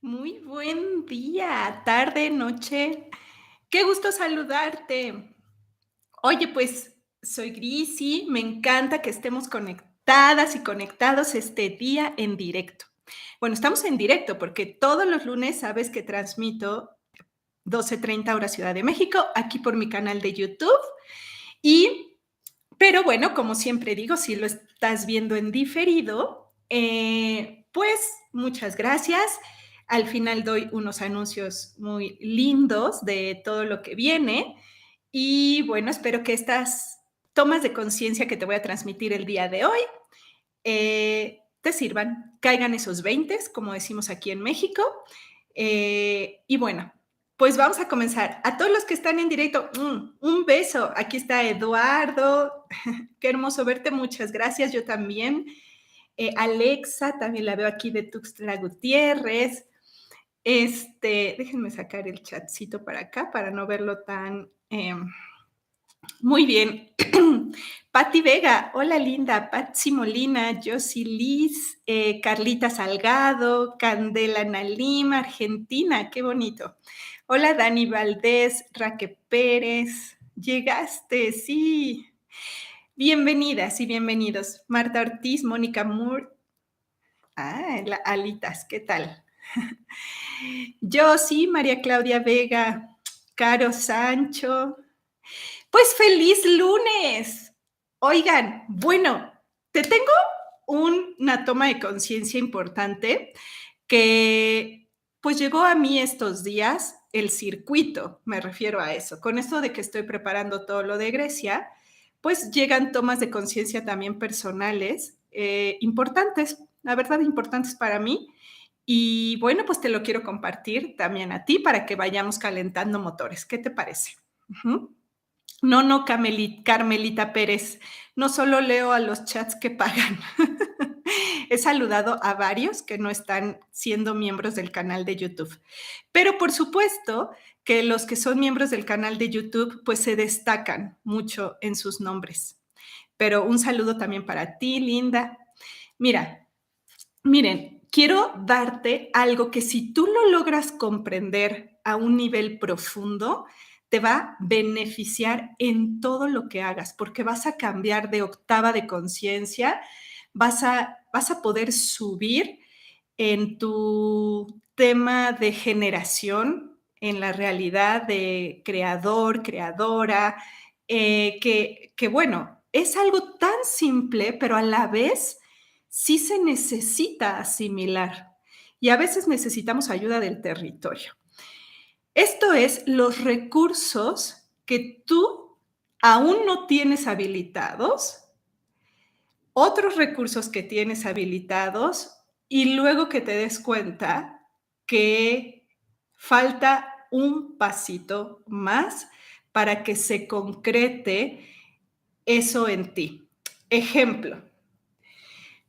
Muy buen día, tarde, noche. Qué gusto saludarte. Oye, pues soy Grisi, me encanta que estemos conectadas y conectados este día en directo. Bueno, estamos en directo porque todos los lunes sabes que transmito 12:30 hora Ciudad de México, aquí por mi canal de YouTube. Y, pero bueno, como siempre digo, si lo estás viendo en diferido, pues muchas gracias. Al final doy unos anuncios muy lindos de todo lo que viene. Y bueno, espero que estas tomas de conciencia que te voy a transmitir el día de hoy te sirvan, caigan esos 20, como decimos aquí en México. Y bueno, pues vamos a comenzar. A todos los que están en directo, un beso. Aquí está Eduardo. Qué hermoso verte. Muchas gracias. Yo también. Alexa, también la veo aquí de Tuxtla Gutiérrez. Déjenme sacar el chatcito para acá para no verlo tan. Muy bien. Patti Vega, hola linda, Patsy Molina, Josie Liz, Carlita Salgado, Candela Nalim, Argentina, qué bonito. Hola Dani Valdés, Raque Pérez, llegaste, sí. Bienvenidas y bienvenidos. Marta Ortiz, Mónica Moore, Alitas, ¿qué tal? Josie, María Claudia Vega, Caro Sancho, pues feliz lunes. Oigan, bueno, te tengo una toma de conciencia importante que pues llegó a mí estos días el circuito, me refiero a eso. Con esto de que estoy preparando todo lo de Grecia, pues llegan tomas de conciencia también personales importantes, la verdad importantes para mí. Y bueno, pues te lo quiero compartir también a ti para que vayamos calentando motores. ¿Qué te parece? Uh-huh. No, no, Carmelita Pérez. No solo leo a los chats que pagan. He saludado a varios que no están siendo miembros del canal de YouTube. Pero por supuesto que los que son miembros del canal de YouTube, pues se destacan mucho en sus nombres. Pero un saludo también para ti, Linda. Mira, miren, quiero darte algo que si tú lo logras comprender a un nivel profundo, te va a beneficiar en todo lo que hagas, porque vas a cambiar de octava de conciencia, vas a poder subir en tu tema de generación, en la realidad de creador, creadora, que bueno, es algo tan simple, pero a la vez sí se necesita asimilar y a veces necesitamos ayuda del territorio. Esto es los recursos que tú aún no tienes habilitados, otros recursos que tienes habilitados y luego que te des cuenta que falta un pasito más para que se concrete eso en ti. Ejemplo,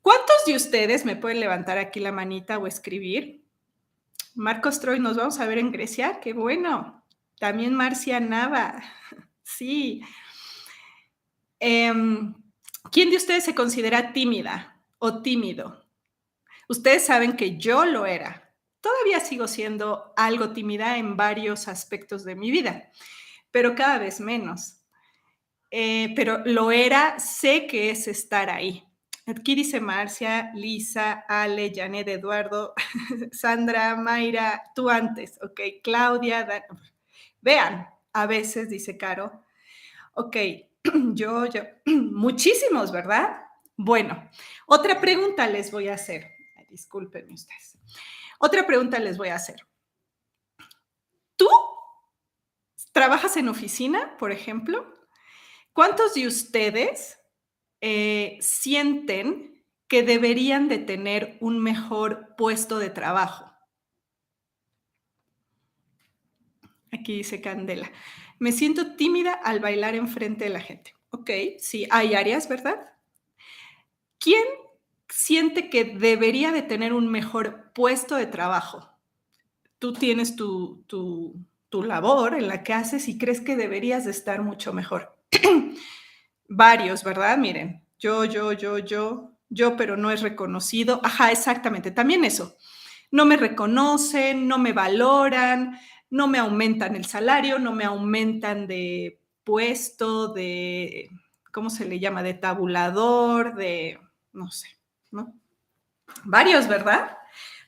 ¿cuántos de ustedes me pueden levantar aquí la manita o escribir? Marcos Troy, nos vamos a ver en Grecia, qué bueno. También Marcia Nava, sí. ¿Quién de ustedes se considera tímida o tímido? Ustedes saben que yo lo era. Todavía sigo siendo algo tímida en varios aspectos de mi vida, pero cada vez menos. Pero lo era, sé que es estar ahí. Aquí dice Marcia, Lisa, Ale, Janet, Eduardo, Sandra, Mayra, tú antes, ok, Claudia, vean, a veces dice Caro, ok, yo, muchísimos, ¿verdad? Bueno, otra pregunta les voy a hacer. Ay, discúlpenme ustedes. Otra pregunta les voy a hacer. ¿Tú trabajas en oficina, por ejemplo? ¿Cuántos de ustedes sienten que deberían de tener un mejor puesto de trabajo? Aquí dice Candela. Me siento tímida al bailar enfrente de la gente. Ok, sí, hay áreas, ¿verdad? ¿Quién siente que debería de tener un mejor puesto de trabajo? Tú tienes tu labor en la que haces y crees que deberías de estar mucho mejor. Varios, ¿verdad? Miren, yo, pero no es reconocido. Ajá, exactamente, también eso. no me reconocen, no me valoran, no me aumentan el salario, no me aumentan de puesto, de, ¿cómo se le llama? De tabulador, de, no sé, ¿no? Varios, ¿verdad?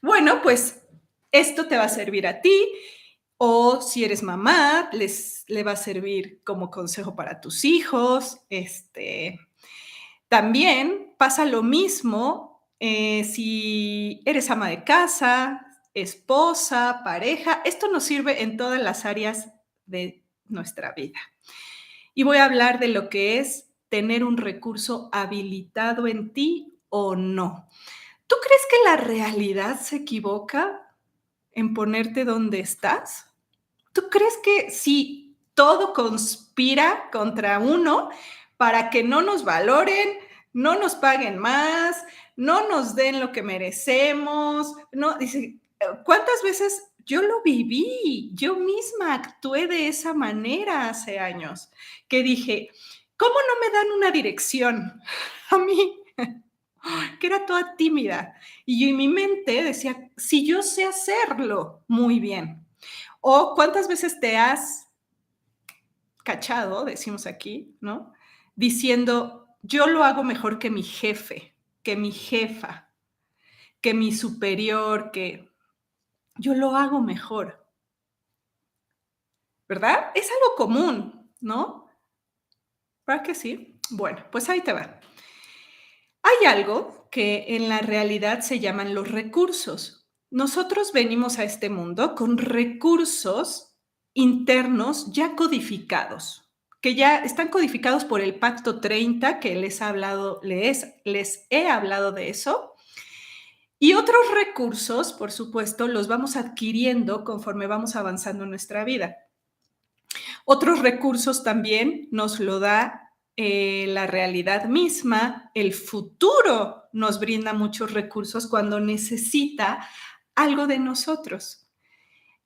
Bueno, pues esto te va a servir a ti o si eres mamá, le va a servir como consejo para tus hijos. También pasa lo mismo si eres ama de casa, esposa, pareja. Esto nos sirve en todas las áreas de nuestra vida. Y voy a hablar de lo que es tener un recurso habilitado en ti o no. ¿Tú crees que la realidad se equivoca en ponerte donde estás? ¿Tú crees que si todo conspira contra uno para que no nos valoren, no nos paguen más, no nos den lo que merecemos? No, dice, ¿cuántas veces yo lo viví? Yo misma actué de esa manera hace años, que dije, ¿cómo no me dan una dirección? A mí, que era toda tímida. Y yo en mi mente decía, si yo sé hacerlo muy bien. O cuántas veces te has cachado, decimos aquí, ¿no? Diciendo, yo lo hago mejor que mi jefe, que mi jefa, que mi superior, que yo lo hago mejor, ¿verdad? Es algo común, ¿no? ¿Verdad que sí? Bueno, pues ahí te va. Hay algo que en la realidad se llaman los recursos. Nosotros venimos a este mundo con recursos internos ya codificados, que ya están codificados por el Pacto 30, que les he hablado de eso. Y otros recursos, por supuesto, los vamos adquiriendo conforme vamos avanzando en nuestra vida. Otros recursos también nos lo da la realidad misma, el futuro nos brinda muchos recursos cuando necesita algo de nosotros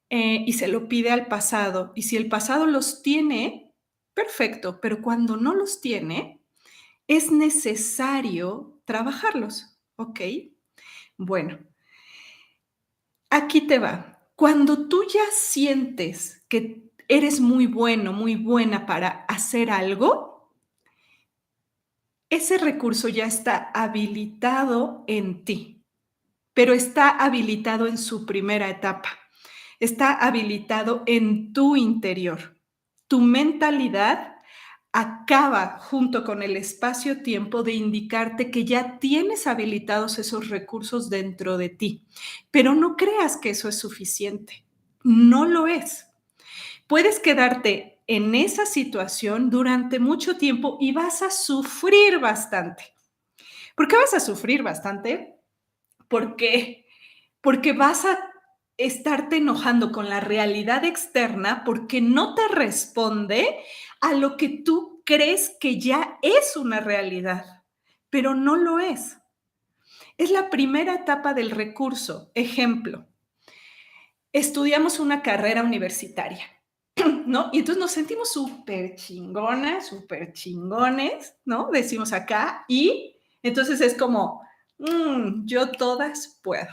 y se lo pide al pasado. Y si el pasado los tiene, perfecto, pero cuando no los tiene, es necesario trabajarlos, ¿ok? Bueno, aquí te va. Cuando tú ya sientes que eres muy bueno, muy buena para hacer algo, ese recurso ya está habilitado en ti, pero está habilitado en su primera etapa. Está habilitado en tu interior. Tu mentalidad acaba junto con el espacio-tiempo de indicarte que ya tienes habilitados esos recursos dentro de ti, pero no creas que eso es suficiente. No lo es. Puedes quedarte en esa situación durante mucho tiempo y vas a sufrir bastante. ¿Por qué vas a sufrir bastante? Porque porque vas a estarte enojando con la realidad externa porque no te responde a lo que tú crees que ya es una realidad, pero no lo es. Es la primera etapa del recurso. Ejemplo, estudiamos una carrera universitaria, ¿no? Y entonces nos sentimos súper chingonas, súper chingones, ¿no? Decimos acá, y entonces es como, yo todas puedo.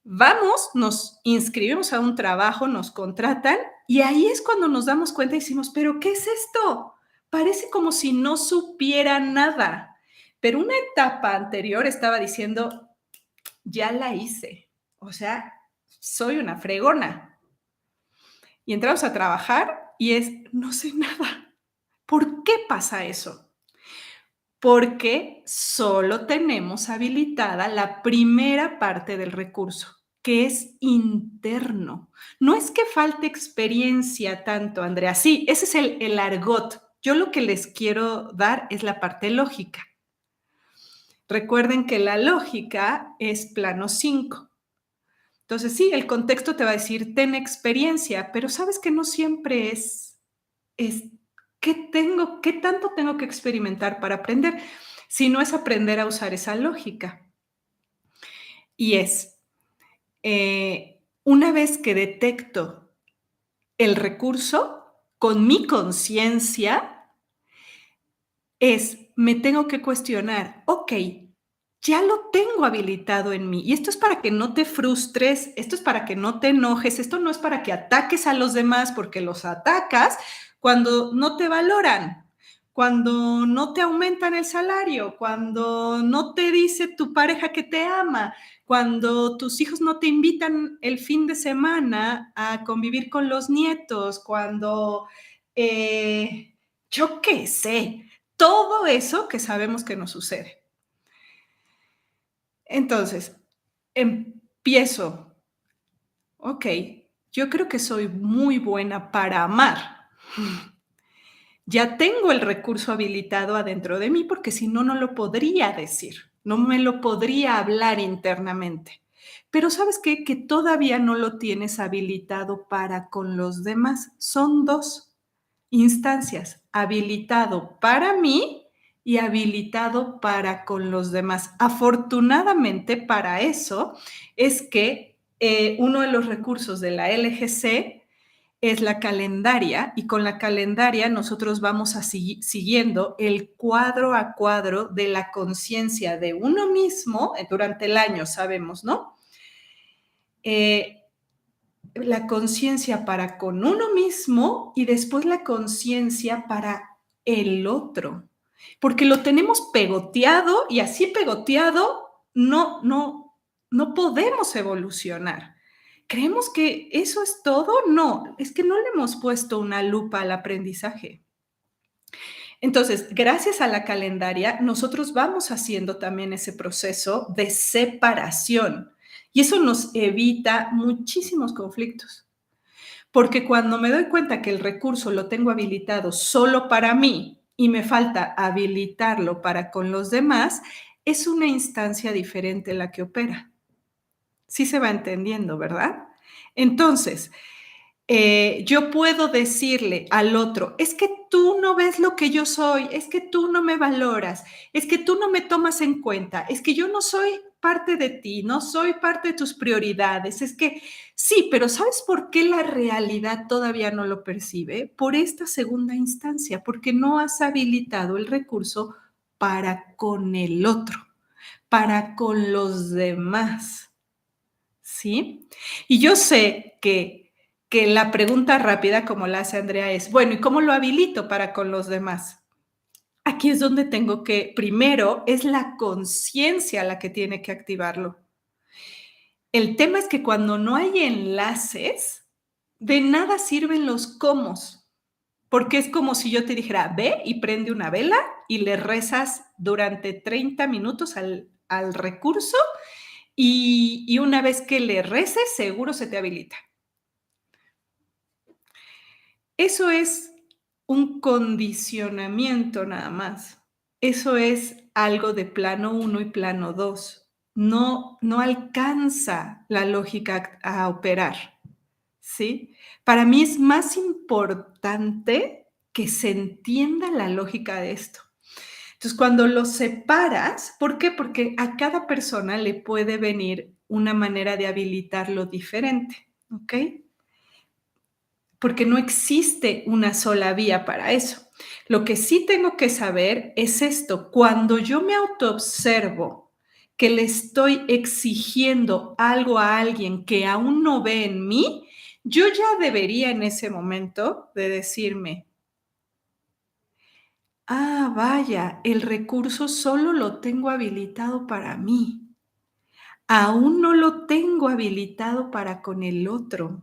Vamos, nos inscribimos a un trabajo, nos contratan y ahí es cuando nos damos cuenta y decimos, pero ¿qué es esto? Parece como si no supiera nada. Pero una etapa anterior estaba diciendo, ya la hice. O sea, soy una fregona. Y entramos a trabajar y es, no sé nada. ¿Por qué pasa eso? Porque solo tenemos habilitada la primera parte del recurso, que es interno. No es que falte experiencia tanto, Andrea. Sí, ese es el argot. Yo lo que les quiero dar es la parte lógica. Recuerden que la lógica es plano 5. Entonces, sí, el contexto te va a decir, ten experiencia, pero sabes que no siempre es qué tanto tengo que experimentar para aprender, si no es aprender a usar esa lógica. Y es, una vez que detecto el recurso con mi conciencia, me tengo que cuestionar, ok, ya lo tengo habilitado en mí. Y esto es para que no te frustres, esto es para que no te enojes, esto no es para que ataques a los demás porque los atacas cuando no te valoran, cuando no te aumentan el salario, cuando no te dice tu pareja que te ama, cuando tus hijos no te invitan el fin de semana a convivir con los nietos, cuando, yo qué sé, todo eso que sabemos que nos sucede. Entonces, empiezo, ok, yo creo que soy muy buena para amar. Ya tengo el recurso habilitado adentro de mí porque si no, no lo podría decir, no me lo podría hablar internamente. Pero ¿sabes qué? Que todavía no lo tienes habilitado para con los demás. Son dos instancias, habilitado para mí y habilitado para con los demás. Afortunadamente para eso es que uno de los recursos de la LGC es la calendaria y con la calendaria nosotros vamos a siguiendo el cuadro a cuadro de la conciencia de uno mismo durante el año, sabemos, ¿no? Eh, la conciencia para con uno mismo y después la conciencia para el otro, porque lo tenemos pegoteado y así pegoteado no podemos evolucionar. ¿Creemos que eso es todo? No, es que no le hemos puesto una lupa al aprendizaje. Entonces, gracias a la calendaria, nosotros vamos haciendo también ese proceso de separación y eso nos evita muchísimos conflictos. Porque cuando me doy cuenta que el recurso lo tengo habilitado solo para mí y me falta habilitarlo para con los demás, es una instancia diferente la que opera. Sí se va entendiendo, ¿verdad? Entonces, yo puedo decirle al otro, es que tú no ves lo que yo soy, es que tú no me valoras, es que tú no me tomas en cuenta, es que yo no soy parte de ti, no soy parte de tus prioridades, es que sí, pero ¿sabes por qué la realidad todavía no lo percibe? Por esta segunda instancia, porque no has habilitado el recurso para con el otro, para con los demás. ¿Sí? Y yo sé que la pregunta rápida, como la hace Andrea, es, bueno, ¿y cómo lo habilito para con los demás? Aquí es donde tengo que, primero, es la conciencia la que tiene que activarlo. El tema es que cuando no hay enlaces, de nada sirven los cómo, porque es como si yo te dijera, ve y prende una vela y le rezas durante 30 minutos al recurso y una vez que le reces, seguro se te habilita. Eso es un condicionamiento nada más. Eso es algo de plano uno y plano 2. No alcanza la lógica a operar, ¿sí? Para mí es más importante que se entienda la lógica de esto. Entonces, cuando lo separas, ¿por qué? Porque a cada persona le puede venir una manera de habilitarlo diferente, ¿ok? Porque no existe una sola vía para eso. Lo que sí tengo que saber es esto, cuando yo me autoobservo que le estoy exigiendo algo a alguien que aún no ve en mí, yo ya debería en ese momento de decirme, ah, vaya, el recurso solo lo tengo habilitado para mí. Aún no lo tengo habilitado para con el otro.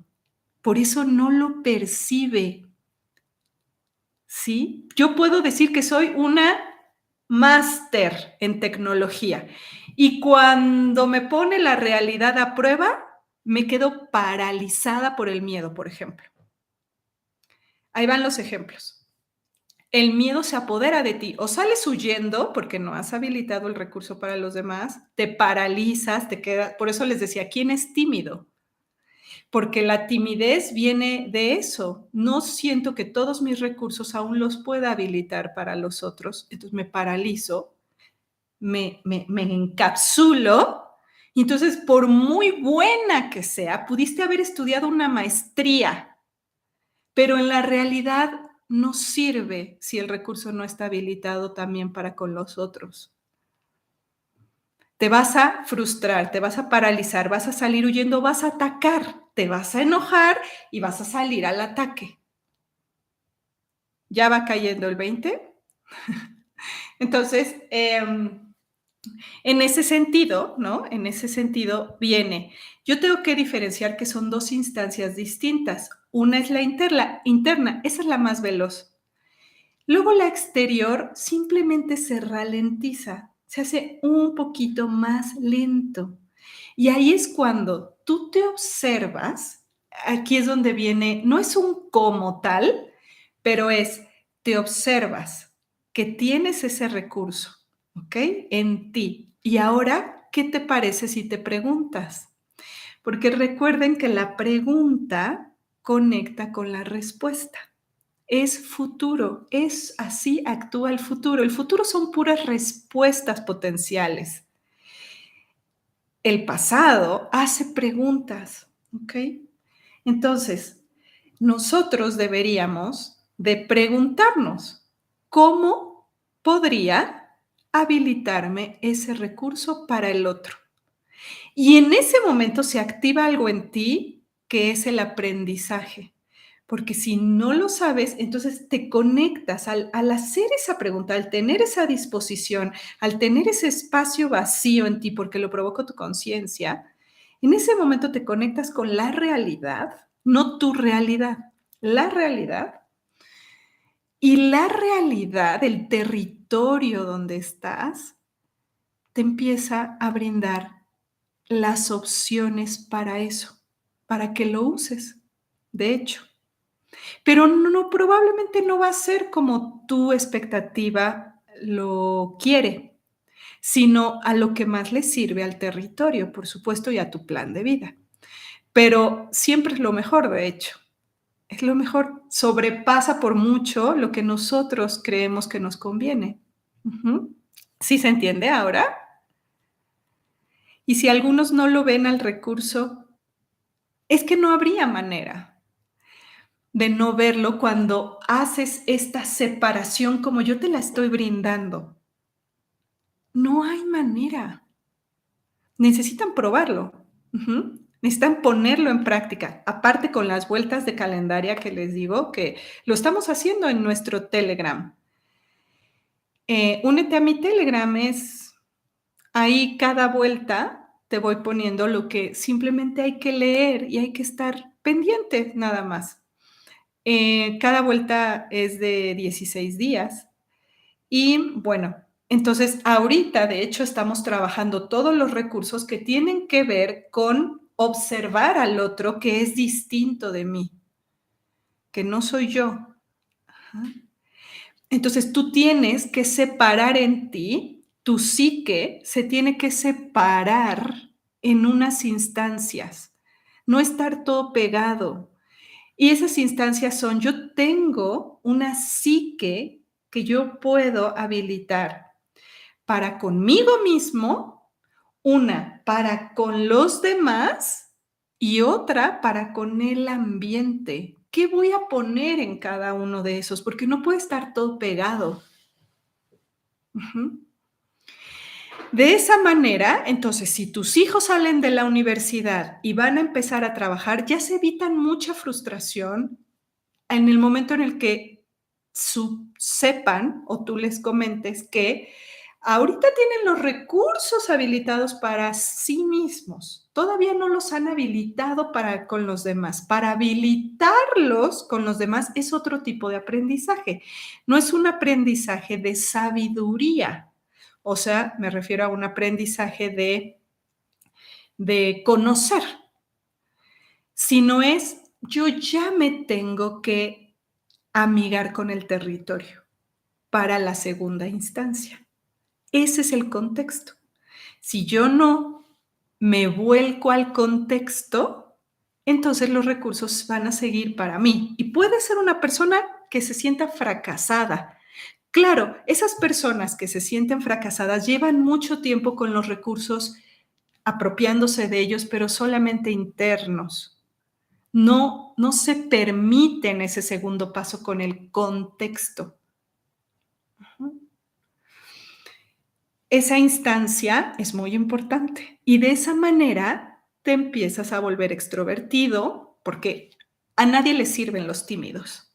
Por eso no lo percibe. ¿Sí? Yo puedo decir que soy una máster en tecnología y cuando me pone la realidad a prueba, me quedo paralizada por el miedo, por ejemplo. Ahí van los ejemplos. El miedo se apodera de ti o sales huyendo porque no has habilitado el recurso para los demás, te paralizas, te quedas, por eso les decía, ¿quién es tímido? Porque la timidez viene de eso. No siento que todos mis recursos aún los pueda habilitar para los otros, entonces me paralizo, me encapsulo, y entonces por muy buena que sea, pudiste haber estudiado una maestría, pero en la realidad no sirve si el recurso no está habilitado también para con los otros. te vas a frustrar, te vas a paralizar, vas a salir huyendo, vas a atacar, te vas a enojar y vas a salir al ataque. ¿Ya va cayendo el 20? Entonces, en ese sentido, ¿no? En ese sentido viene, yo tengo que diferenciar que son dos instancias distintas. Una es la interna, esa es la más veloz. Luego la exterior simplemente se ralentiza, se hace un poquito más lento. Y ahí es cuando tú te observas, aquí es donde viene, no es un como tal, pero es, te observas que tienes ese recurso, ¿ok? En ti. Y ahora, ¿qué te parece si te preguntas? Porque recuerden que la pregunta conecta con la respuesta. Es futuro, es así actúa el futuro. El futuro son puras respuestas potenciales. El pasado hace preguntas, ¿ok? Entonces, nosotros deberíamos de preguntarnos, ¿cómo podría habilitarme ese recurso para el otro? Y en ese momento se activa algo en ti que es el aprendizaje. Porque si no lo sabes, entonces te conectas al hacer esa pregunta, al tener esa disposición, al tener ese espacio vacío en ti, porque lo provocó tu conciencia, en ese momento te conectas con la realidad, no tu realidad, la realidad. Y la realidad, el territorio donde estás, te empieza a brindar las opciones para eso, para que lo uses, de hecho. Pero no, probablemente no va a ser como tu expectativa lo quiere, sino a lo que más le sirve al territorio, por supuesto, y a tu plan de vida. Pero siempre es lo mejor, de hecho. Es lo mejor. Sobrepasa por mucho lo que nosotros creemos que nos conviene. Ujú. ¿Sí se entiende ahora? Y si algunos no lo ven al recurso, es que no habría manera de no verlo cuando haces esta separación como yo te la estoy brindando. No hay manera. Necesitan probarlo. Ujú. Necesitan ponerlo en práctica. Aparte con las vueltas de calendaria que les digo que lo estamos haciendo en nuestro Telegram. Únete a mi Telegram, es ahí cada vuelta te voy poniendo lo que simplemente hay que leer y hay que estar pendiente nada más. Cada vuelta es de 16 días. Y bueno, entonces ahorita de hecho estamos trabajando todos los recursos que tienen que ver con observar al otro que es distinto de mí, que no soy yo. Ajá. Entonces tú tienes que separar en ti, tu psique se tiene que separar en unas instancias, no estar todo pegado. Y esas instancias son, yo tengo una psique que yo puedo habilitar para conmigo mismo, una para con los demás y otra para con el ambiente. ¿Qué voy a poner en cada uno de esos? Porque no puede estar todo pegado. Ujú. De esa manera, entonces, si tus hijos salen de la universidad y van a empezar a trabajar, ya se evitan mucha frustración en el momento en el que sepan o tú les comentes que ahorita tienen los recursos habilitados para sí mismos. Todavía no los han habilitado para con los demás. Para habilitarlos con los demás es otro tipo de aprendizaje. No es un aprendizaje de sabiduría. O sea, me refiero a un aprendizaje de conocer, sino es yo ya me tengo que amigar con el territorio para la segunda instancia. Ese es el contexto. Si yo no me vuelco al contexto, entonces los recursos van a seguir para mí. Y puede ser una persona que se sienta fracasada. Claro, esas personas que se sienten fracasadas llevan mucho tiempo con los recursos apropiándose de ellos, pero solamente internos. No se permiten ese segundo paso con el contexto. esa instancia es muy importante y de esa manera te empiezas a volver extrovertido porque a nadie le sirven los tímidos.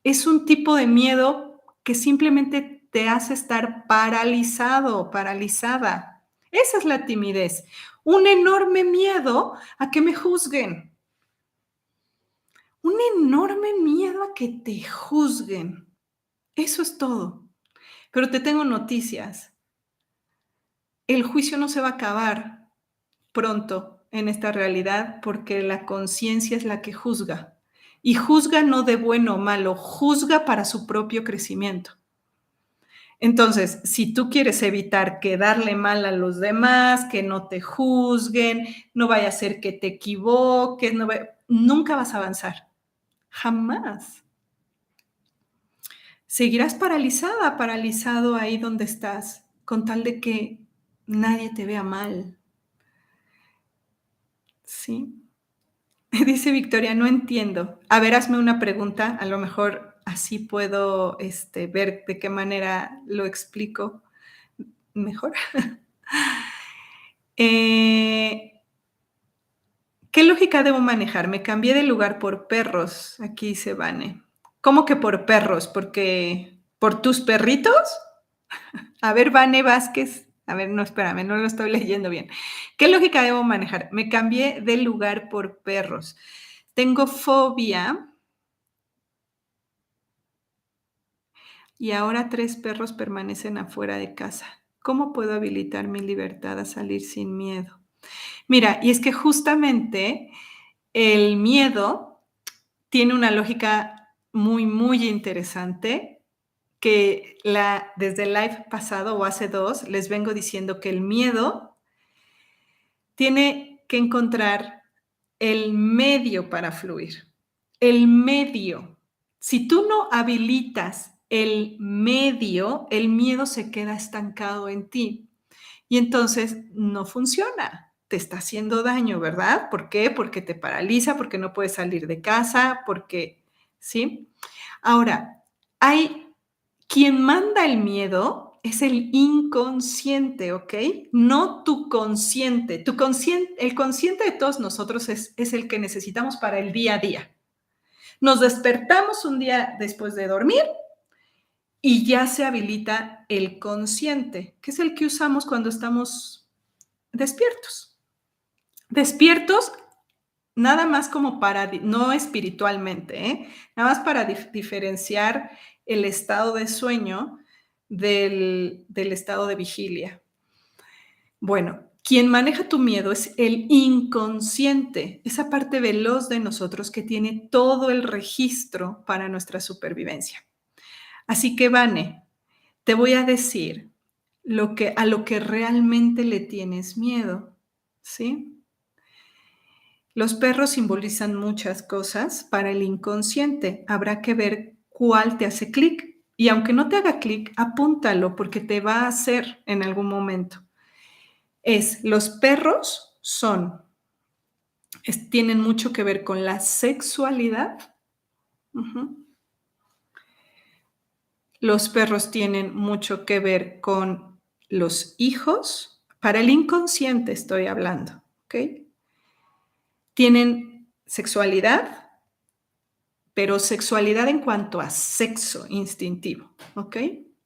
Es un tipo de miedo que simplemente te hace estar paralizado o paralizada. Esa es la timidez. Un enorme miedo a que me juzguen. Un enorme miedo a que te juzguen. Eso es todo. Pero te tengo noticias. El juicio no se va a acabar pronto en esta realidad porque la conciencia es la que juzga. Y juzga no de bueno o malo, juzga para su propio crecimiento. Entonces, si tú quieres evitar quedarle mal a los demás, que no te juzguen, no vaya a ser que te equivoques, nunca vas a avanzar. Jamás. Seguirás paralizada, paralizado ahí donde estás, con tal de que nadie te vea mal. ¿Sí? Dice Victoria, no entiendo. A ver, hazme una pregunta, a lo mejor así puedo ver de qué manera lo explico mejor. ¿Qué lógica debo manejar? Me cambié de lugar por perros, aquí dice Vane. ¿Cómo que por perros? ¿Porque por tus perritos? A ver, Vane Vázquez. A ver, no, espérame, no lo estoy leyendo bien. ¿Qué lógica debo manejar? Me cambié de lugar por perros. Tengo fobia y ahora 3 perros permanecen afuera de casa. ¿Cómo puedo habilitar mi libertad a salir sin miedo? Mira, y es que justamente el miedo tiene una lógica muy, muy interesante que desde el live pasado o hace 2 les vengo diciendo que el miedo tiene que encontrar el medio para fluir. El medio. Si tú no habilitas el medio, el miedo se queda estancado en ti y entonces no funciona. Te está haciendo daño, ¿verdad? ¿Por qué? Porque te paraliza, porque no puedes salir de casa, porque, ¿sí? Ahora, hay quien manda el miedo es el inconsciente, ¿ok? No tu consciente. El consciente de todos nosotros es el que necesitamos para el día a día. Nos despertamos un día después de dormir y ya se habilita el consciente, que es el que usamos cuando estamos despiertos. Despiertos nada más como para, no espiritualmente, nada más para diferenciar el estado de sueño del estado de vigilia. Bueno, quien maneja tu miedo es el inconsciente, esa parte veloz de nosotros que tiene todo el registro para nuestra supervivencia. Así que, Vane, te voy a decir a lo que realmente le tienes miedo, ¿sí? Los perros simbolizan muchas cosas para el inconsciente. Habrá que ver cuál te hace clic. Y aunque no te haga clic, apúntalo porque te va a hacer en algún momento. Los perros tienen mucho que ver con la sexualidad. Uh-huh. Los perros tienen mucho que ver con los hijos. Para el inconsciente estoy hablando, ¿ok? Tienen sexualidad, pero sexualidad en cuanto a sexo instintivo, ¿ok?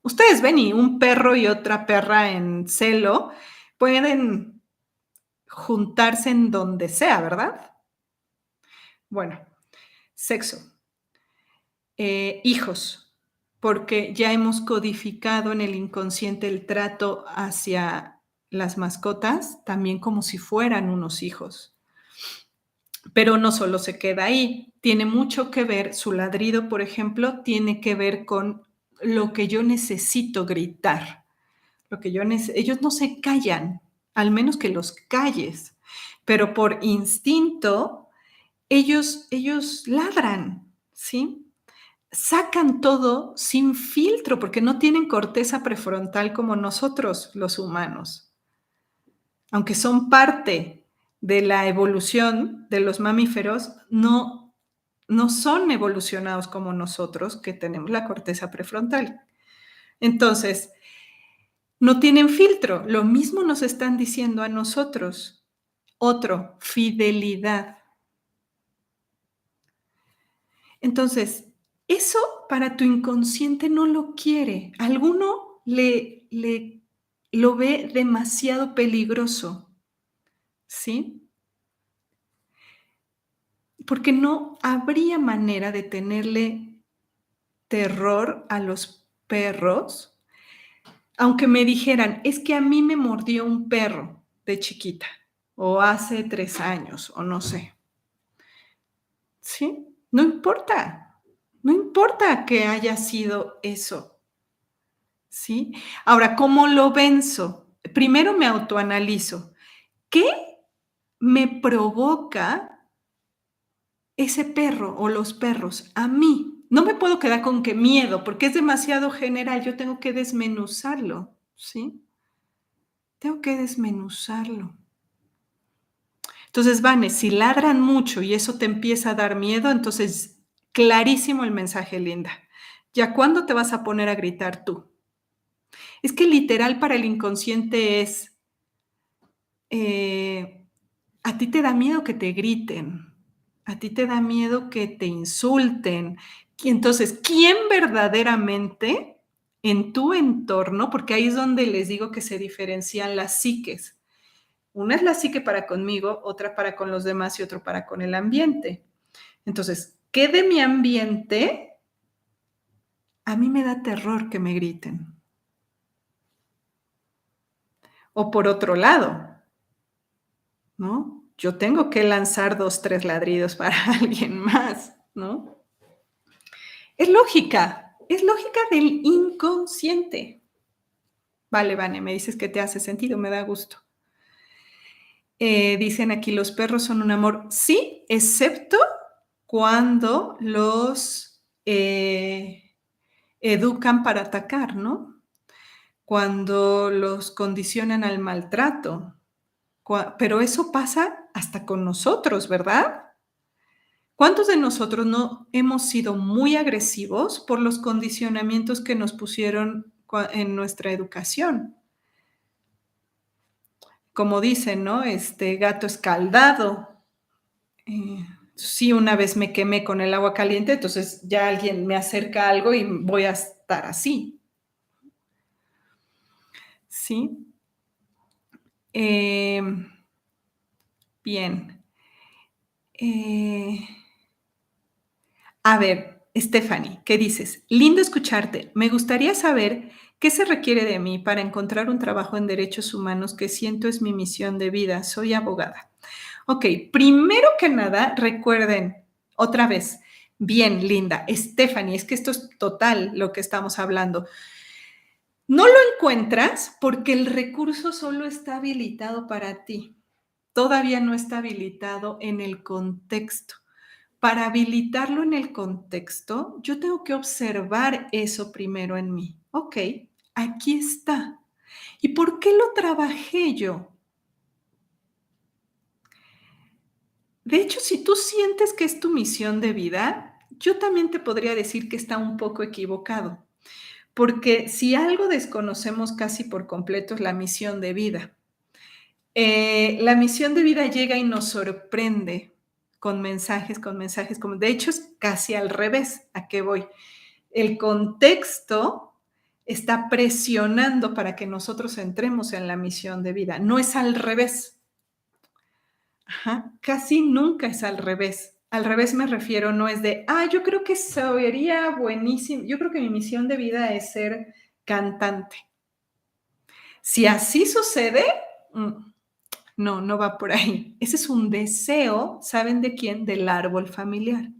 Ustedes ven y un perro y otra perra en celo pueden juntarse en donde sea, ¿verdad? Bueno, sexo. Hijos, porque ya hemos codificado en el inconsciente el trato hacia las mascotas también como si fueran unos hijos. Pero no solo se queda ahí, tiene mucho que ver, su ladrido, por ejemplo, tiene que ver con lo que yo necesito gritar, ellos no se callan, al menos que los calles, pero por instinto ellos ladran, ¿sí? Sacan todo sin filtro, porque no tienen corteza prefrontal como nosotros, los humanos. Aunque son parte de la evolución de los mamíferos, no son evolucionados como nosotros, que tenemos la corteza prefrontal. Entonces, No tienen filtro, lo mismo nos están diciendo a nosotros. Otro, fidelidad. Entonces, eso para tu inconsciente no lo quiere. Alguno le lo ve demasiado peligroso, ¿sí? Porque no habría manera de tenerle terror a los perros, aunque me dijeran: "Es que a mí me mordió un perro de chiquita, o hace 3 años", o no sé, ¿sí? No importa que haya sido eso, ¿sí? Ahora, ¿cómo lo venzo? Primero me autoanalizo, ¿qué me provoca ese perro o los perros a mí? No me puedo quedar con que miedo, porque es demasiado general, yo tengo que desmenuzarlo, ¿sí? Tengo que desmenuzarlo. Entonces, Vane, si ladran mucho y eso te empieza a dar miedo, entonces clarísimo el mensaje, linda. ¿Ya cuándo te vas a poner a gritar tú? Es que literal para el inconsciente es, eh, a ti te da miedo que te griten, a ti te da miedo que te insulten. Y entonces, ¿quién verdaderamente en tu entorno? Porque ahí es donde les digo que se diferencian las psiques. Una es la psique para conmigo, otra para con los demás y otro para con el ambiente. Entonces, ¿qué de mi ambiente a mí me da terror que me griten? O por otro lado, ¿no? Yo tengo que lanzar 2, 3 ladridos para alguien más, ¿no? Es lógica del inconsciente. Vale, Vane, me dices que te hace sentido, me da gusto. Dicen aquí, los perros son un amor. Sí, excepto cuando los educan para atacar, ¿no? Cuando los condicionan al maltrato. Pero eso pasa hasta con nosotros, ¿verdad? ¿Cuántos de nosotros no hemos sido muy agresivos por los condicionamientos que nos pusieron en nuestra educación? Como dicen, ¿no? Gato escaldado. Sí, una vez me quemé con el agua caliente, entonces ya alguien me acerca algo y voy a estar así. ¿Sí? Eh, bien. Eh, a ver, Stephanie, ¿qué dices? Lindo escucharte. Me gustaría saber qué se requiere de mí para encontrar un trabajo en derechos humanos que siento es mi misión de vida. Soy abogada. Ok, primero que nada, recuerden, otra vez, bien, linda, Stephanie, es que esto es total lo que estamos hablando. No lo encuentras porque el recurso solo está habilitado para ti. Todavía no está habilitado en el contexto. Para habilitarlo en el contexto, yo tengo que observar eso primero en mí. Ok, aquí está. ¿Y por qué lo trabajé yo? De hecho, si tú sientes que es tu misión de vida, yo también te podría decir que está un poco equivocado, porque si algo desconocemos casi por completo es la misión de vida. La misión de vida llega y nos sorprende con mensajes, como de hecho es casi al revés. ¿A qué voy? El contexto está presionando para que nosotros entremos en la misión de vida. No es al revés. Ajá, casi nunca es al revés. Al revés me refiero, no es de, yo creo que sería buenísimo, yo creo que mi misión de vida es ser cantante. Si así sucede, no, no va por ahí. Ese es un deseo, ¿saben de quién? Del árbol familiar.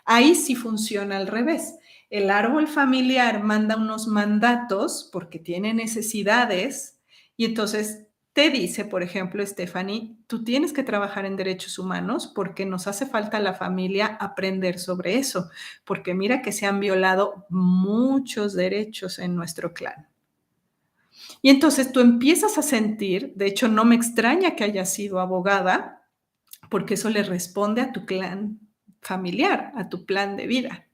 Ahí sí funciona al revés. El árbol familiar manda unos mandatos porque tiene necesidades y entonces te dice, por ejemplo, Stephanie, tú tienes que trabajar en derechos humanos porque nos hace falta a la familia aprender sobre eso, porque mira que se han violado muchos derechos en nuestro clan. Y entonces tú empiezas a sentir, de hecho no me extraña que hayas sido abogada, porque eso le responde a tu clan familiar, a tu plan de vida.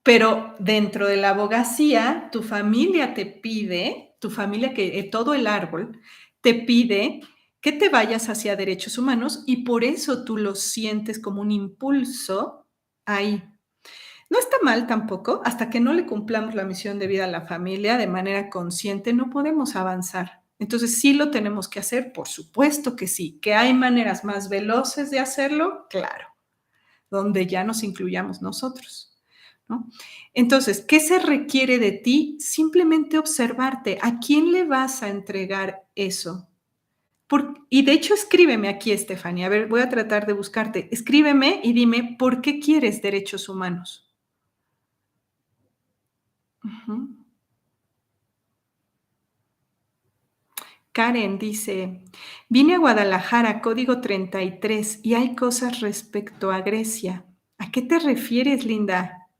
Pero dentro de la abogacía, tu familia te pide, tu familia que todo el árbol te pide que te vayas hacia derechos humanos y por eso tú lo sientes como un impulso ahí. No está mal tampoco, hasta que no le cumplamos la misión de vida a la familia de manera consciente, no podemos avanzar. Entonces, ¿sí lo tenemos que hacer? Por supuesto que sí. ¿Que hay maneras más veloces de hacerlo? Claro, donde ya nos incluyamos nosotros, ¿no? Entonces, ¿qué se requiere de ti? Simplemente observarte. ¿A quién le vas a entregar eso? Y de hecho, escríbeme aquí, Estefanía. A ver, voy a tratar de buscarte. Escríbeme y dime, ¿por qué quieres derechos humanos? Ujú. Karen dice, vine a Guadalajara, código 33, y hay cosas respecto a Grecia. ¿A qué te refieres, Linda?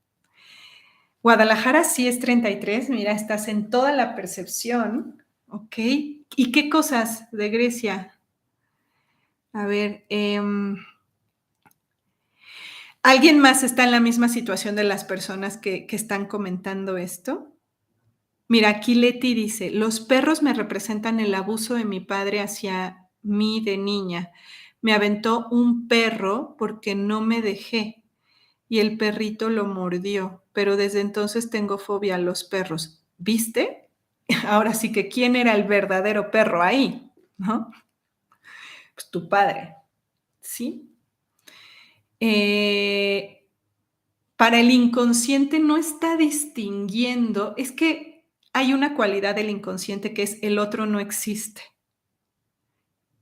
Guadalajara sí es 33, mira, estás en toda la percepción, ¿ok? ¿Y qué cosas de Grecia? A ver, ¿alguien más está en la misma situación de las personas que están comentando esto? Mira, aquí Leti dice, los perros me representan el abuso de mi padre hacia mí de niña. Me aventó un perro porque no me dejé y el perrito lo mordió, pero desde entonces tengo fobia a los perros. ¿Viste? Ahora sí que quién era el verdadero perro ahí, ¿no? Pues tu padre, ¿sí? Eh, para el inconsciente no está distinguiendo, es que hay una cualidad del inconsciente que es el otro no existe.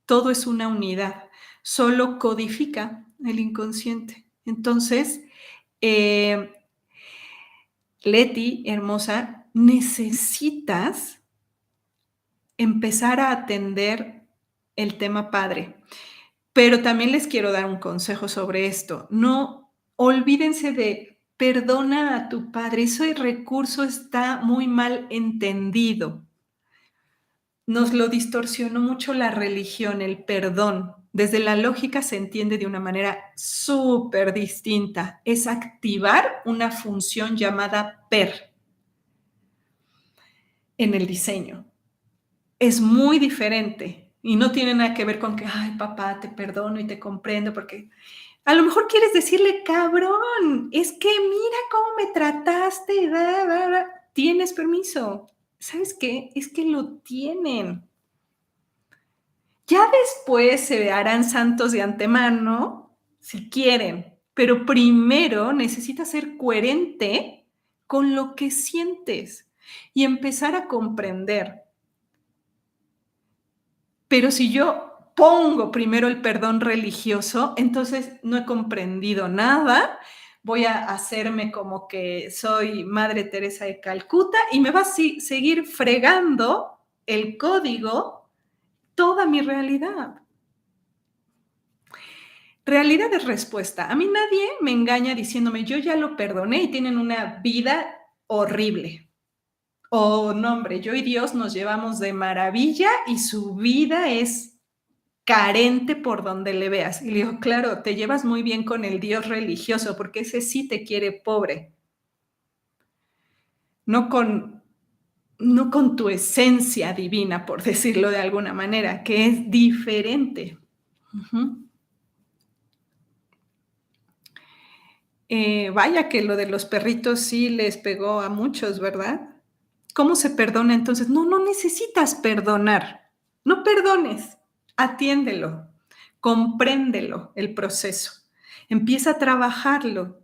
Todo es una unidad, solo codifica el inconsciente. Entonces, eh, Leti, hermosa, necesitas empezar a atender el tema padre. Pero también les quiero dar un consejo sobre esto. No olvídense de perdona a tu padre. Ese recurso está muy mal entendido. Nos lo distorsionó mucho la religión, el perdón. Desde la lógica se entiende de una manera súper distinta. Es activar una función llamada PER en el diseño. Es muy diferente y no tiene nada que ver con que, ay, papá, te perdono y te comprendo, porque a lo mejor quieres decirle, cabrón, es que mira cómo me trataste, tienes permiso. ¿Sabes qué? Es que lo tienen. Ya después se harán santos de antemano, si quieren, pero primero necesitas ser coherente con lo que sientes y empezar a comprender. Pero si yo pongo primero el perdón religioso, entonces no he comprendido nada, voy a hacerme como que soy Madre Teresa de Calcuta y me va a seguir fregando el código toda mi realidad. Realidad es respuesta. A mí nadie me engaña diciéndome, yo ya lo perdoné y tienen una vida horrible. O no, hombre, yo y Dios nos llevamos de maravilla y su vida es carente por donde le veas. Y le digo, claro, te llevas muy bien con el Dios religioso, porque ese sí te quiere pobre, no con, no con tu esencia divina, por decirlo de alguna manera, que es diferente. Uh-huh. Vaya que lo de los perritos sí les pegó a muchos, ¿verdad? ¿Cómo se perdona entonces? No, no necesitas perdonar. No perdones, atiéndelo, compréndelo, el proceso. Empieza a trabajarlo.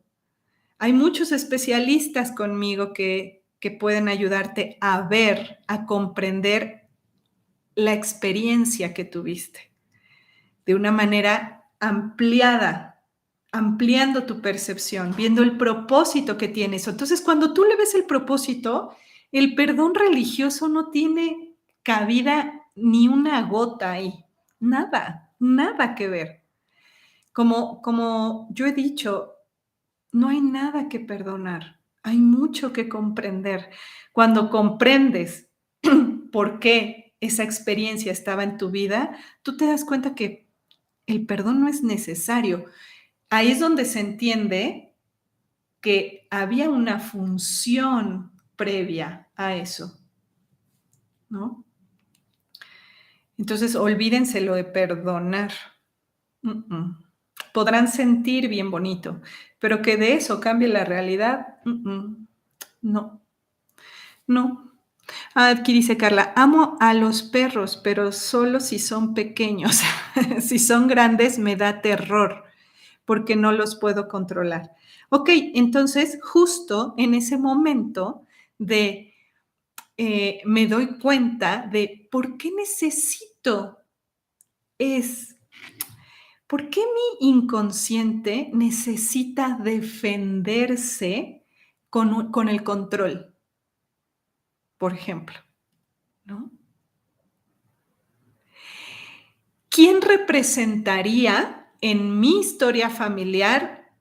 Hay muchos especialistas conmigo que pueden ayudarte a ver, a comprender la experiencia que tuviste de una manera ampliada, ampliando tu percepción, viendo el propósito que tiene eso. Entonces, cuando tú le ves el propósito, el perdón religioso no tiene cabida ni una gota ahí. Nada, nada que ver. Como yo he dicho, no hay nada que perdonar, hay mucho que comprender. Cuando comprendes por qué esa experiencia estaba en tu vida, tú te das cuenta que el perdón no es necesario. Ahí es donde se entiende que había una función previa a eso, ¿no? Entonces, olvídense lo de perdonar. Podrán sentir bien bonito, pero que de eso cambie la realidad, no, no. Aquí dice Carla, amo a los perros, pero solo si son pequeños. Si son grandes me da terror porque no los puedo controlar. Ok, entonces justo en ese momento de me doy cuenta de por qué necesito es ¿por qué mi inconsciente necesita defenderse con el control? Por ejemplo, ¿no? ¿Quién representaría en mi historia familiar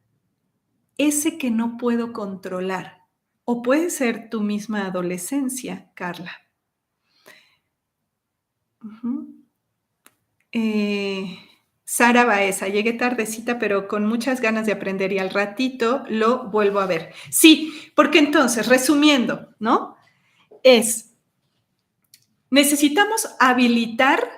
ese que no puedo controlar? O puede ser tu misma adolescencia, Carla. Ujú. Eh, Sara Baeza, llegué tardecita, pero con muchas ganas de aprender y al ratito lo vuelvo a ver. Sí, porque entonces, resumiendo, ¿no? Necesitamos habilitar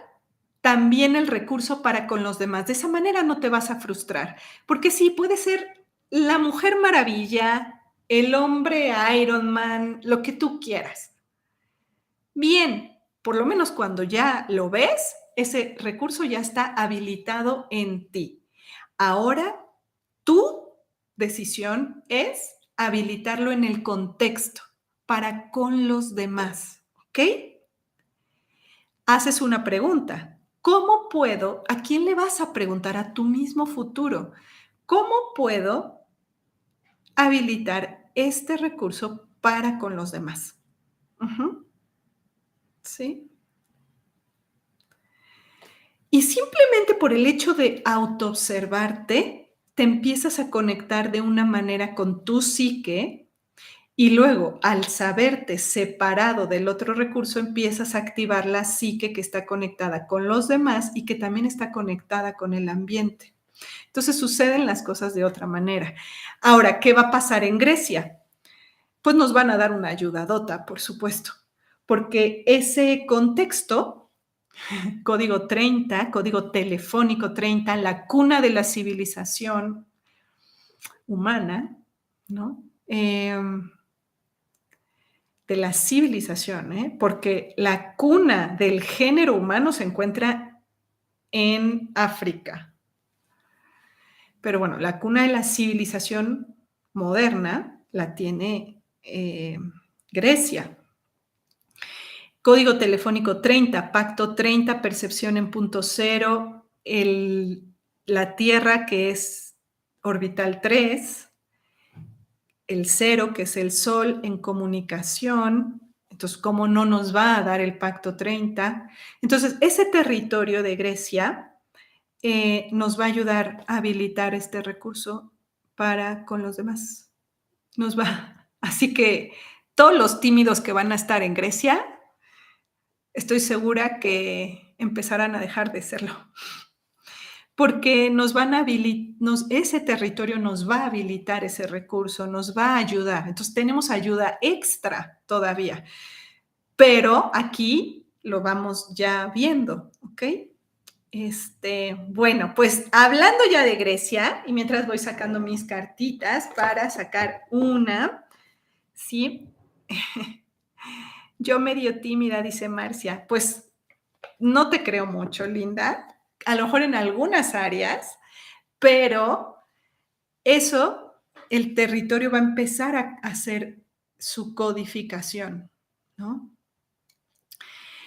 también el recurso para con los demás. De esa manera no te vas a frustrar, porque sí, puede ser la Mujer Maravilla, el hombre Iron Man, lo que tú quieras. Bien, por lo menos cuando ya lo ves, ese recurso ya está habilitado en ti. Ahora, tu decisión es habilitarlo en el contexto para con los demás, ¿ok? Haces una pregunta. ¿Cómo puedo? ¿A quién le vas a preguntar? A tu mismo futuro. ¿Cómo puedo habilitar este recurso para con los demás? Ujú, ¿sí? Y simplemente por el hecho de autoobservarte, te empiezas a conectar de una manera con tu psique y luego, al saberte separado del otro recurso, empiezas a activar la psique que está conectada con los demás y que también está conectada con el ambiente. Entonces suceden las cosas de otra manera. Ahora, ¿qué va a pasar en Grecia? Pues nos van a dar una ayudadota, por supuesto, porque ese contexto, código 30, código telefónico 30, la cuna de la civilización humana, ¿no? De la civilización, ¿eh? Porque la cuna del género humano se encuentra en África. Pero bueno, la cuna de la civilización moderna la tiene Grecia. Código telefónico 30, pacto 30, percepción en punto cero, la Tierra que es orbital 3, el 0 que es el Sol en comunicación. Entonces, ¿cómo no nos va a dar el pacto 30? Entonces, ese territorio de Grecia nos va a ayudar a habilitar este recurso para con los demás. Nos va. Así que todos los tímidos que van a estar en Grecia, estoy segura que empezarán a dejar de serlo. Porque nos van a ese territorio nos va a habilitar ese recurso, nos va a ayudar. Entonces tenemos ayuda extra todavía. Pero aquí lo vamos ya viendo, ¿ok? Bueno, pues hablando ya de Grecia, y mientras voy sacando mis cartitas para sacar una, ¿sí? Yo medio tímida, dice Marcia. Pues no te creo mucho, Linda. A lo mejor en algunas áreas, pero eso, el territorio va a empezar a hacer su codificación, ¿no?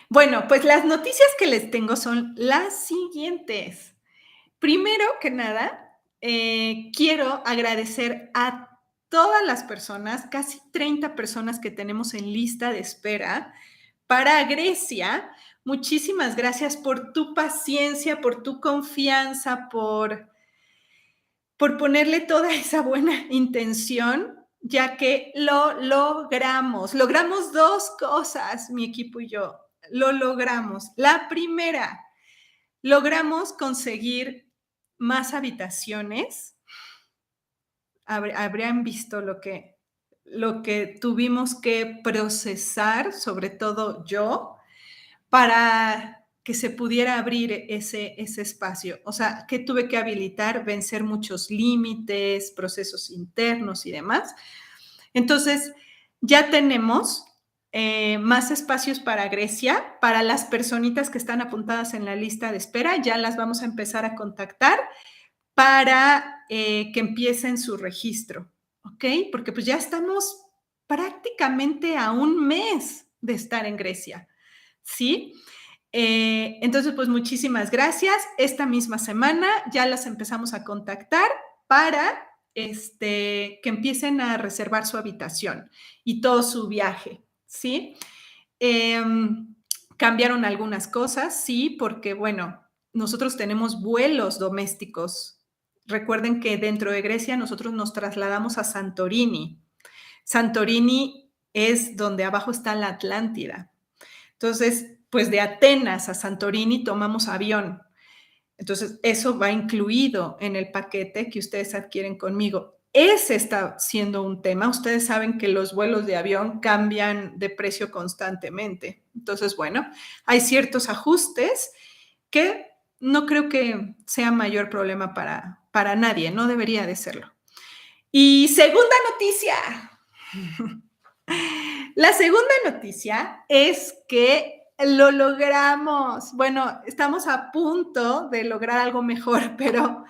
Bueno, pues las noticias que les tengo son las siguientes. Primero que nada, quiero agradecer a todas las personas, casi 30 personas que tenemos en lista de espera para Grecia. Muchísimas gracias por tu paciencia, por tu confianza, por ponerle toda esa buena intención, ya que lo logramos. Logramos dos cosas, mi equipo y yo. Lo logramos. La primera, logramos conseguir más habitaciones habrían visto lo que tuvimos que procesar, sobre todo yo, para que se pudiera abrir ese espacio. O sea, que tuve que habilitar, vencer muchos límites, procesos internos y demás. Entonces, ya tenemos más espacios para Grecia, para las personitas que están apuntadas en la lista de espera, ya las vamos a empezar a contactar para que empiecen su registro, ¿ok? Porque pues ya estamos prácticamente a un mes de estar en Grecia, ¿sí? Entonces, pues muchísimas gracias. Esta misma semana ya las empezamos a contactar para que empiecen a reservar su habitación y todo su viaje, ¿sí? Eh, Cambiaron algunas cosas, sí, porque, bueno, nosotros tenemos vuelos domésticos. Recuerden que dentro de Grecia nosotros nos trasladamos a Santorini. Santorini es donde abajo está la Atlántida. Entonces, pues de Atenas a Santorini tomamos avión. Entonces, eso va incluido en el paquete que ustedes adquieren conmigo. Ese está siendo un tema. Ustedes saben que los vuelos de avión cambian de precio constantemente. Entonces, bueno, hay ciertos ajustes que no creo que sea mayor problema para nadie. No debería de serlo. Y segunda noticia. La segunda noticia es que lo logramos. Bueno, estamos a punto de lograr algo mejor, pero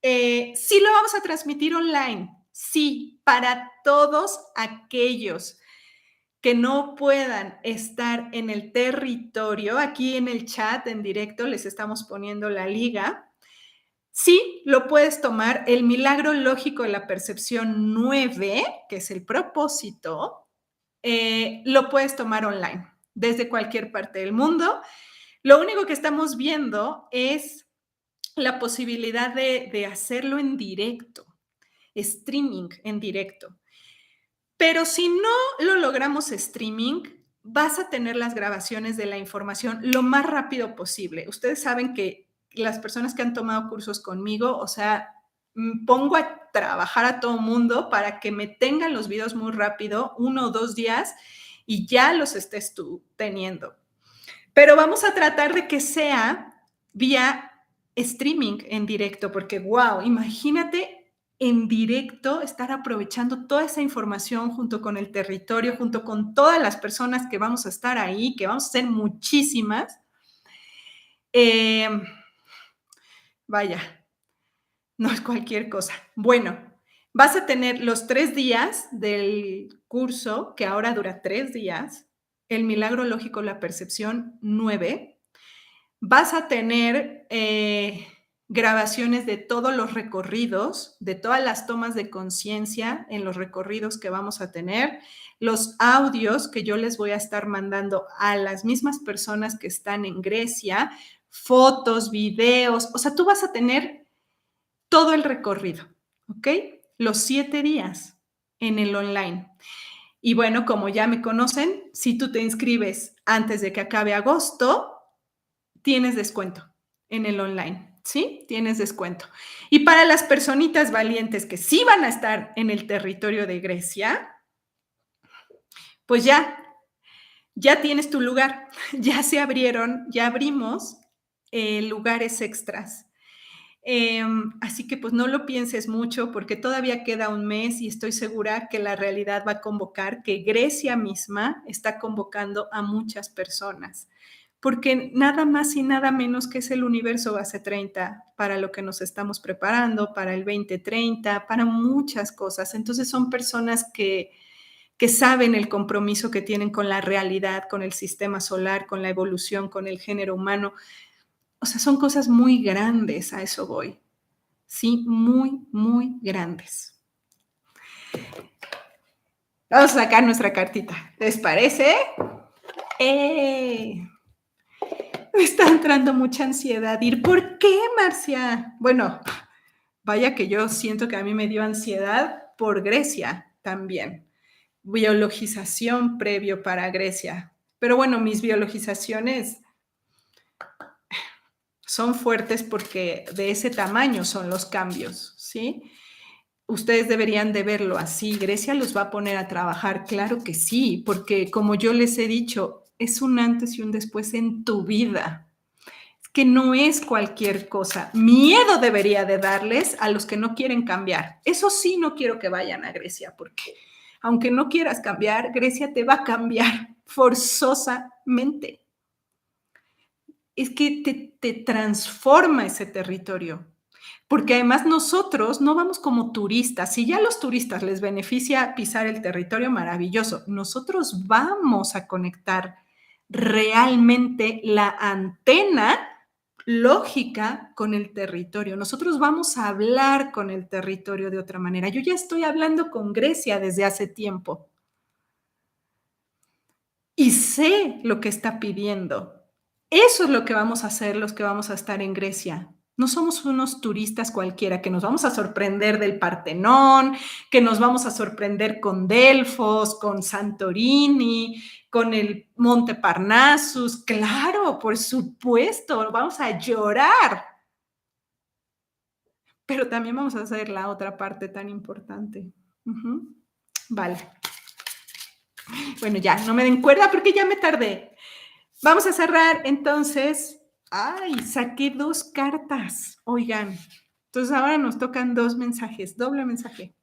sí lo vamos a transmitir online. Sí, para todos aquellos que no puedan estar en el territorio, aquí en el chat en directo les estamos poniendo la liga. Sí, lo puedes tomar. El milagro lógico de la percepción 9, que es el propósito, lo puedes tomar online desde cualquier parte del mundo. Lo único que estamos viendo es la posibilidad de hacerlo en directo, streaming en directo. Pero si no lo logramos streaming, vas a tener las grabaciones de la información lo más rápido posible. Ustedes saben que las personas que han tomado cursos conmigo, o sea, pongo a trabajar a todo mundo para que me tengan los videos muy rápido, 1 o 2 días, y ya los estés tú teniendo. Pero vamos a tratar de que sea vía streaming en directo, porque wow, imagínate en directo estar aprovechando toda esa información junto con el territorio, junto con todas las personas que vamos a estar ahí, que vamos a ser muchísimas. Vaya, no es cualquier cosa. Bueno, vas a tener los 3 días del curso, que ahora dura 3 días, el milagro lógico, la percepción 9. Vas a tener grabaciones de todos los recorridos, de todas las tomas de conciencia en los recorridos que vamos a tener, los audios que yo les voy a estar mandando a las mismas personas que están en Grecia, fotos, videos, o sea, tú vas a tener todo el recorrido, ¿ok? Los 7 días en el online. Y bueno, como ya me conocen, si tú te inscribes antes de que acabe agosto, tienes descuento en el online, ¿sí? Tienes descuento. Y para las personitas valientes que sí van a estar en el territorio de Grecia, pues ya tienes tu lugar, ya se abrieron, ya abrimos lugares extras. Así que pues no lo pienses mucho porque todavía queda un mes y estoy segura que la realidad va a convocar, que Grecia misma está convocando a muchas personas, porque nada más y nada menos que es el universo base 30 para lo que nos estamos preparando, para el 2030, para muchas cosas. Entonces son personas que saben el compromiso que tienen con la realidad, con el sistema solar, con la evolución, con el género humano. O sea, son cosas muy grandes, a eso voy. Sí, muy, muy grandes. Vamos a sacar nuestra cartita. ¿Les parece? Me está entrando mucha ansiedad. ¿Y por qué, Marcia? Bueno, vaya que yo siento que a mí me dio ansiedad por Grecia también. Biologización previo para Grecia. Pero bueno, mis biologizaciones son fuertes porque de ese tamaño son los cambios, ¿sí? ustedes deberían de verlo así. Grecia los va a poner a trabajar, claro que sí, porque como yo les he dicho, es un antes y un después en tu vida. Es que no es cualquier cosa. Miedo debería de darles a los que no quieren cambiar. Eso sí, no quiero que vayan a Grecia, porque aunque no quieras cambiar, Grecia te va a cambiar forzosamente. Es que te transforma ese territorio. Porque además nosotros no vamos como turistas. Si ya a los turistas les beneficia pisar el territorio, maravilloso. Nosotros vamos a conectar realmente la antena lógica con el territorio. Nosotros vamos a hablar con el territorio de otra manera. Yo ya estoy hablando con Grecia desde hace tiempo y sé lo que está pidiendo. Eso es lo que vamos a hacer los que vamos a estar en Grecia. No somos unos turistas cualquiera que nos vamos a sorprender del Partenón, que nos vamos a sorprender con Delfos, con Santorini, con el Monte Parnassus. Claro, por supuesto, vamos a llorar. Pero también vamos a hacer la otra parte tan importante. Vale. Bueno, ya, no me den cuerda porque ya me tardé. Vamos a cerrar entonces. Ay, saqué 2 cartas. Oigan, entonces ahora nos tocan 2 mensajes, doble mensaje.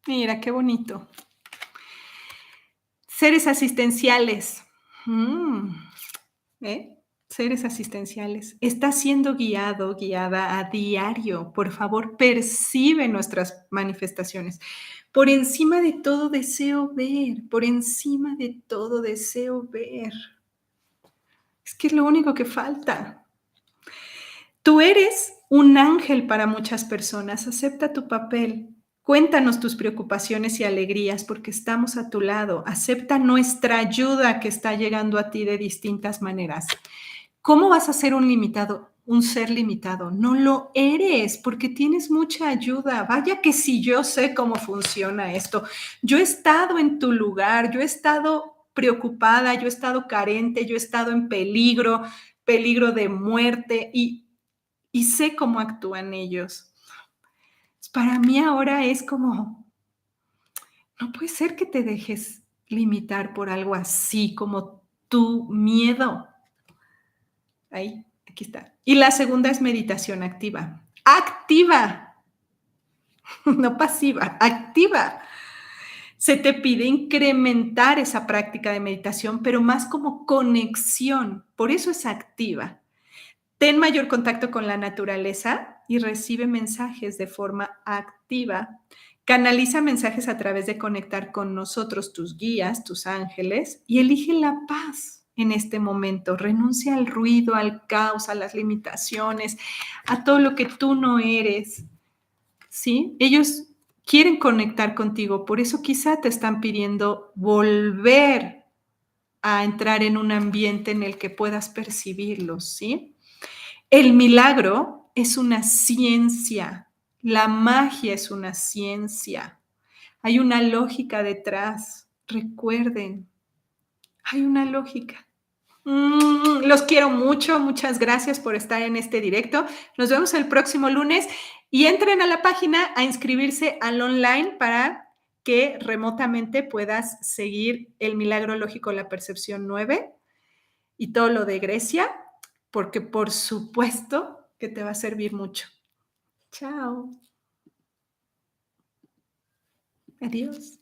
Mira, qué bonito. Seres asistenciales. Seres asistenciales. Está siendo guiado, guiada a diario. Por favor, percibe nuestras manifestaciones. Por encima de todo deseo ver, por encima de todo deseo ver. Es que es lo único que falta. Tú eres un ángel para muchas personas. Acepta tu papel. Cuéntanos tus preocupaciones y alegrías porque estamos a tu lado. Acepta nuestra ayuda que está llegando a ti de distintas maneras. ¿Cómo vas a ser un ser limitado? No lo eres porque tienes mucha ayuda. Vaya que si yo sé cómo funciona esto. Yo he estado en tu lugar, yo he estado preocupada, yo he estado carente, yo he estado en peligro, peligro de muerte y sé cómo actúan ellos. Para mí ahora es como, no puede ser que te dejes limitar por algo así como tu miedo. Ahí, aquí está. Y la segunda es meditación activa. Activa, no pasiva, activa. Se te pide incrementar esa práctica de meditación, pero más como conexión. Por eso es activa. Ten mayor contacto con la naturaleza y recibe mensajes de forma activa. Canaliza mensajes a través de conectar con nosotros, tus guías, tus ángeles, y elige la paz en este momento. Renuncia al ruido, al caos, a las limitaciones, a todo lo que tú no eres. ¿Sí? Ellos quieren conectar contigo, por eso quizá te están pidiendo volver a entrar en un ambiente en el que puedas percibirlos, ¿sí? El milagro es una ciencia, la magia es una ciencia, hay una lógica detrás, recuerden, hay una lógica. Los quiero mucho, muchas gracias por estar en este directo. Nos vemos el próximo lunes y entren a la página a inscribirse al online para que remotamente puedas seguir el milagro lógico, la percepción 9 y todo lo de Grecia, porque por supuesto que te va a servir mucho. Chao. Adiós.